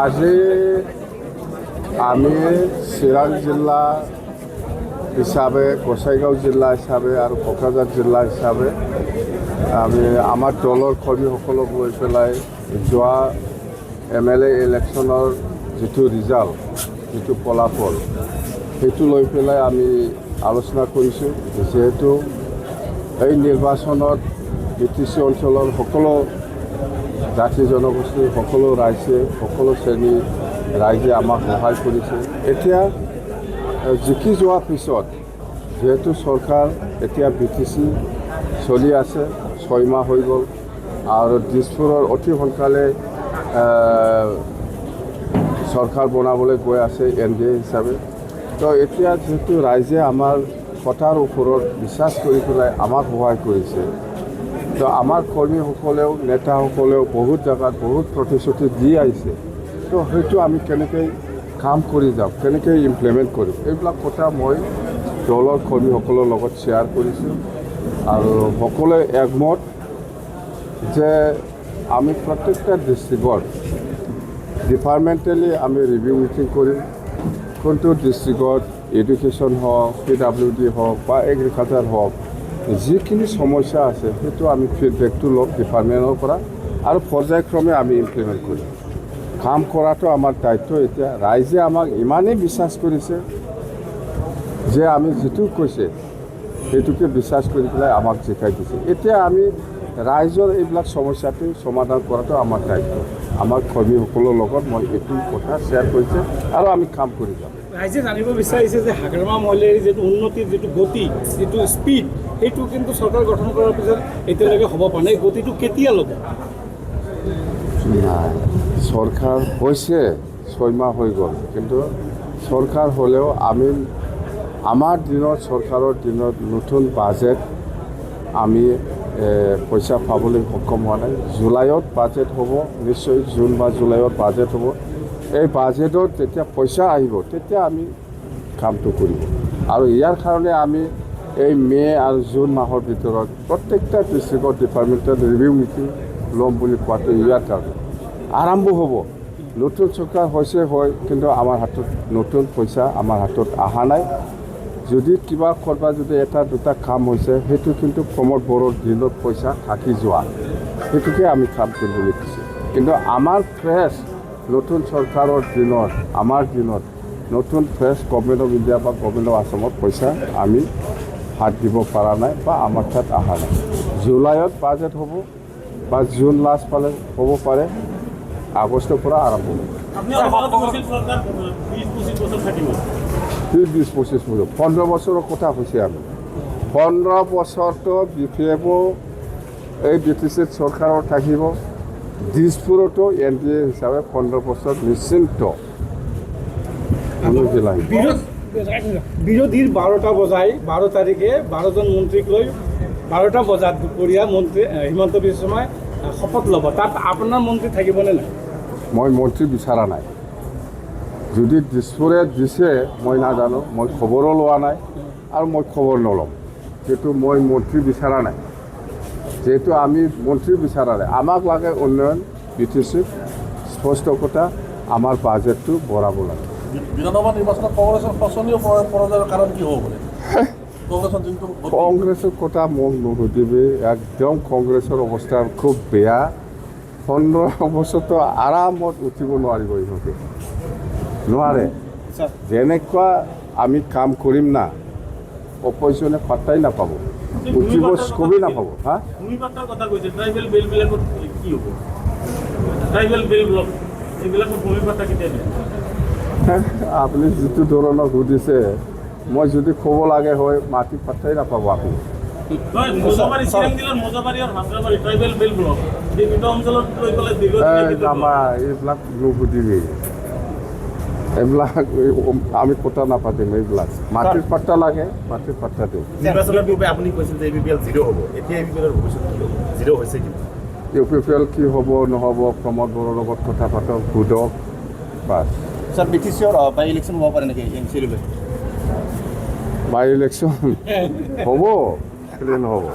আজি আমি চিৰাং জিলা হিচাপে, গোসাইগাঁও জিলা হিচাপে আৰু কোকৰাঝাৰ জিলা হিচাপে আমি আমাৰ দলৰ কৰ্মীসকলক লৈ পেলাই যোৱা MLA ইলেকশ্যনৰ যিটো ৰিজাল্ট, যিটো ফলাফল, সেইটো লৈ পেলাই আমি আলোচনা কৰিছোঁ। যিহেতু এই নিৰ্বাচনত BTC অঞ্চলৰ সকলো জাতি জনগোষ্ঠী, সকলো ৰাইজে, সকলো শ্ৰেণীৰ ৰাইজে আমাক সহায় কৰিছে। এতিয়া জিকি যোৱাৰ পিছত যিহেতু চৰকাৰ এতিয়া BTC চলি আছে, 6 মাহ হৈ গ'ল আৰু দিছপুৰৰ অতি সোনকালে চৰকাৰ বনাবলৈ গৈ আছে NDA হিচাপে। তো এতিয়া যিহেতু ৰাইজে আমাৰ কথাৰ ওপৰত বিশ্বাস কৰি পেলাই আমাক সহায় কৰিছে, তো আমাৰ কৰ্মীসকলেও, নেতাসকলেও বহুত জেগাত বহুত প্ৰতিশ্ৰুতি দি আহিছে। তো সেইটো আমি কেনেকৈ কাম কৰি যাম, কেনেকৈ ইমপ্লিমেণ্ট কৰিম, এইবিলাক কথা মই দলৰ কৰ্মীসকলৰ লগত শ্বেয়াৰ কৰিছোঁ আৰু সকলোৱে একমত যে আমি প্ৰত্যেকটা ডিষ্ট্ৰিক্টত ডিপাৰ্টমেণ্টেলি আমি ৰিভিউ মিটিং কৰিম। কোনটো ডিষ্ট্ৰিক্টত এডুকেশ্যন হওক, PWD হওক বা এগ্ৰিকালচাৰ হওক, যিখিনি সমস্যা আছে সেইটো আমি ফিডবেকটো ল'ম ডিপাৰ্টমেণ্টৰ পৰা আৰু পৰ্যায়ক্ৰমে আমি ইমপ্লিমেণ্ট কৰিম। কাম কৰাটো আমাৰ দায়িত্ব। এতিয়া ৰাইজে আমাক ইমানেই বিশ্বাস কৰিছে যে আমি যিটো কৈছে সেইটোকে বিশ্বাস কৰি পেলাই আমাক জিকাই দিছে। এতিয়া আমি ৰাইজৰ এইবিলাক সমস্যাটো সমাধান কৰাটো আমাৰ দায়িত্ব। আমাৰ কৰ্মীসকলৰ লগত মই এইটো কথা শ্বেয়াৰ কৰিছে আৰু আমি কাম কৰি যাম। ৰাইজে জানিব বিচাৰিছে যে হাগ্ৰামা মহলীৰ যিটো উন্নতিৰ যিটো গতি, যিটো স্পীড, সেইটো কিন্তু চৰকাৰ গঠন কৰাৰ পিছত এতিয়ালৈকে হ'ব পৰা নাই। এই গতিটো কেতিয়া ল'ব? নাই, চৰকাৰ হৈছে 6 মাহ হৈ গ'ল, কিন্তু চৰকাৰ হ'লেও আমি আমাৰ দিনত, চৰকাৰৰ দিনত নতুন বাজেট আমি পইচা পাবলৈ সক্ষম হোৱা নাই। জুলাইত বাজেট হ'ব, নিশ্চয় জুন বা জুলাইত বাজেট হ'ব। এই বাজেটত যেতিয়া পইচা আহিব তেতিয়া আমি কামটো কৰিব আৰু ইয়াৰ কাৰণে আমি এই মে' আৰু জুন মাহৰ ভিতৰত প্ৰত্যেকটা ডিষ্ট্ৰিক্টত ডিপাৰ্টমেণ্টেল ৰিভিউ মিটিং ল'ম বুলি কোৱাটো ইয়াৰ কাৰণে আৰম্ভ হ'ব। নতুন চৰকাৰ হৈছে হয়, কিন্তু আমাৰ হাতত নতুন পইচা আমাৰ হাতত অহা নাই। যদি কিবা কৰবা যদি এটা দুটা কাম হৈছে, সেইটো কিন্তু প্ৰমোদ বড়োৰ দিনত পইচা থাকি যোৱা, সেইটোকে আমি কাম কৰিম বুলি কৈছোঁ। কিন্তু আমাৰ ফ্ৰেছ নতুন চৰকাৰৰ দিনত, আমাৰ দিনত নতুন ফ্ৰেছ গভৰ্ণমেণ্ট অফ ইণ্ডিয়া বা গভৰ্ণমেণ্ট অফ আসামত পইচা আমি হাত দিব পৰা নাই বা আমাৰ তাত অহা নাই। জুলাইত বাজেট হ'ব বা জুন লাষ্ট পালে হ'ব পাৰে, আগষ্টৰ পৰা আৰম্ভ হ'ব। 20-25 বছৰ, 15 বছৰৰ কথা কৈছে। আমি 15 বছৰটো BPF এই BTC চৰকাৰৰ থাকিব, দিছপুৰতো NDA হিচাপে 15 বছৰ নিশ্চিন্ত কোনো জিলাই। বিৰোধীৰ 12টা বজাই 12 তাৰিখে 12জন মন্ত্ৰীক লৈ 12টা বজাত দুপৰীয়া মন্ত্ৰী হিমন্ত বিশ্ব শৰ্মাই শপত ল'ব। তাত আপোনাৰ মন্ত্ৰী থাকিবনে নাই? মই মন্ত্ৰী বিচৰা নাই। যদি দিছপুৰে দিছে মই নাজানো, মই খবৰো লোৱা নাই আৰু মই খবৰ নল'ম। যিহেতু মই মন্ত্ৰী বিচৰা নাই, যিহেতু আমি মন্ত্ৰী বিচৰা নাই, আমাক লাগে উন্নয়ন। BTC স্পষ্ট কথা, আমাৰ বাজেটটো বঢ়াব লাগে। বিধানসভা নিৰ্বাচনত কংগ্ৰেছৰ শোচনীয় পৰাজয়ৰ কাৰণ কি হ'ব পাৰে? কংগ্ৰেছৰ কথা মোক নুসুধিবি, একদম কংগ্ৰেছৰ অৱস্থা খুব বেয়া। 15 বছৰতো আৰামত উঠিব নোৱাৰিব, ইহঁতে নোৱাৰে। যেনেকুৱা আমি কাম কৰিম না, অপজিশ্যনে পাত্তাই নাপাব, উঠিব স্কোপেই নাপাব। আপুনি যিটো ধৰণৰ সুধিছে, মই যদি ক'ব লাগে হয়, মাটি পাত্তাই নাপাব আপুনি। এইবিলাক নুসুধিবি, এইবিলাক আমি কথা নাপাতিম। এইবিলাক মাটিৰ পাত্তা লাগে, মাটিৰ পাত্তা দিম। নিৰ্বাচনৰ পূৰ্বে আপুনি কৈছিল যে ABPL 0 হ'ব, এতিয়া ABPLৰ ভৱিষ্যত কি হ'ব? 0 হৈছে কি? ABPL কি হ'ব নহ'ব, প্ৰমোদ বড়োৰ লগত কথা পাতক, সোধক, বাছ। ছাৰ, BTCৰ বাই ইলেকশ্যন হ'ব পাৰে নেকি NCL-লৈ? বাই ইলেকশ্যন হ'ব, কেলৈ নহ'ব?